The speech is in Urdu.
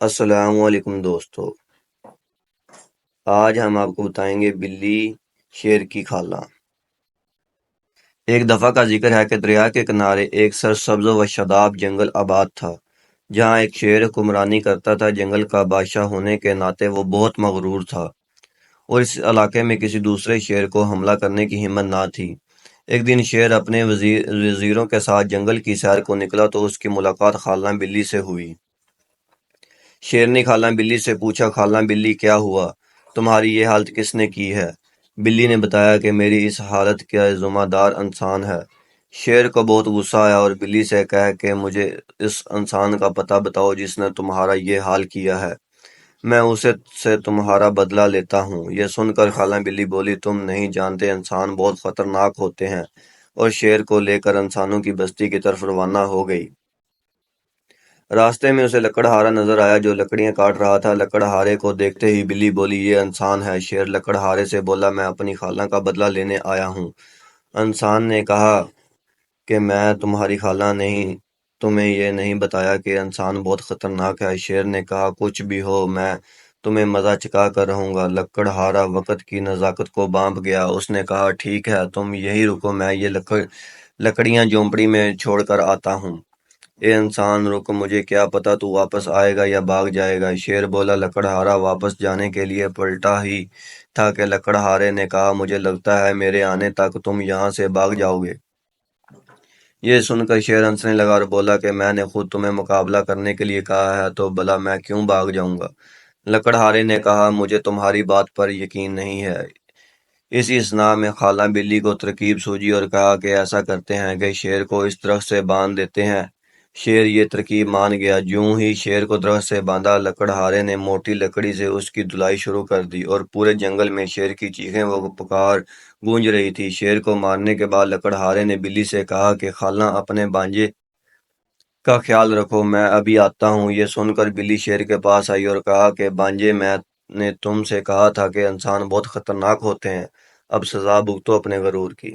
السلام علیکم دوستو، آج ہم آپ کو بتائیں گے بلی شیر کی خالہ۔ ایک دفعہ کا ذکر ہے کہ دریا کے کنارے ایک سرسبز و شاداب جنگل آباد تھا، جہاں ایک شیر حکمرانی کرتا تھا۔ جنگل کا بادشاہ ہونے کے ناطے وہ بہت مغرور تھا اور اس علاقے میں کسی دوسرے شیر کو حملہ کرنے کی ہمت نہ تھی۔ ایک دن شیر اپنے وزیروں کے ساتھ جنگل کی سیر کو نکلا تو اس کی ملاقات خالہ بلی سے ہوئی۔ شیر نے خالہ بلی سے پوچھا، خالہ بلی کیا ہوا؟ تمہاری یہ حالت کس نے کی ہے؟ بلی نے بتایا کہ میری اس حالت کا ذمہ دار انسان ہے۔ شیر کو بہت غصہ آیا اور بلی سے کہا کہ مجھے اس انسان کا پتہ بتاؤ جس نے تمہارا یہ حال کیا ہے، میں اسے سے تمہارا بدلہ لیتا ہوں۔ یہ سن کر خالہ بلی بولی، تم نہیں جانتے انسان بہت خطرناک ہوتے ہیں، اور شیر کو لے کر انسانوں کی بستی کی طرف روانہ ہو گئی۔ راستے میں اسے لکڑہارا نظر آیا جو لکڑیاں کاٹ رہا تھا۔ لکڑہارے کو دیکھتے ہی بلی بولی، یہ انسان ہے۔ شیر لکڑہارے سے بولا، میں اپنی خالہ کا بدلہ لینے آیا ہوں۔ انسان نے کہا کہ میں تمہاری خالہ نہیں، تمہیں یہ نہیں بتایا کہ انسان بہت خطرناک ہے۔ شیر نے کہا، کچھ بھی ہو میں تمہیں مزہ چکھا کر رہوں گا۔ لکڑہارا وقت کی نزاکت کو بانپ گیا۔ اس نے کہا، ٹھیک ہے، تم یہی رکو، میں یہ لکڑیاں جھونپڑی میں چھوڑ کر آتا ہوں۔ اے انسان رک، مجھے کیا پتا تو واپس آئے گا یا بھاگ جائے گا۔ شیر بولا۔ لکڑہارا واپس جانے کے لیے پلٹا ہی تھا کہ لکڑہارے نے کہا، مجھے لگتا ہے میرے آنے تک تم یہاں سے بھاگ جاؤ گے۔ یہ سن کر شیر ہنسنے لگا اور بولا کہ میں نے خود تمہیں مقابلہ کرنے کے لیے کہا ہے تو بھلا میں کیوں بھاگ جاؤں گا؟ لکڑہارے نے کہا، مجھے تمہاری بات پر یقین نہیں ہے۔ اسی اثناء میں خالہ بلی کو ترکیب سوجی اور کہا کہ ایسا کرتے ہیں کہ شیر کو اس درخت سے باندھ دیتے ہیں۔ شیر یہ ترکیب مان گیا۔ جوں ہی شیر کو درخت سے باندھا، لکڑہارے نے موٹی لکڑی سے اس کی دھلائی شروع کر دی اور پورے جنگل میں شیر کی چیخیں و پکار گونج رہی تھی۔ شیر کو مارنے کے بعد لکڑہارے نے بلی سے کہا کہ خالہ اپنے بانجے کا خیال رکھو، میں ابھی آتا ہوں۔ یہ سن کر بلی شیر کے پاس آئی اور کہا کہ بانجے، میں نے تم سے کہا تھا کہ انسان بہت خطرناک ہوتے ہیں، اب سزا بھگتو اپنے غرور کی۔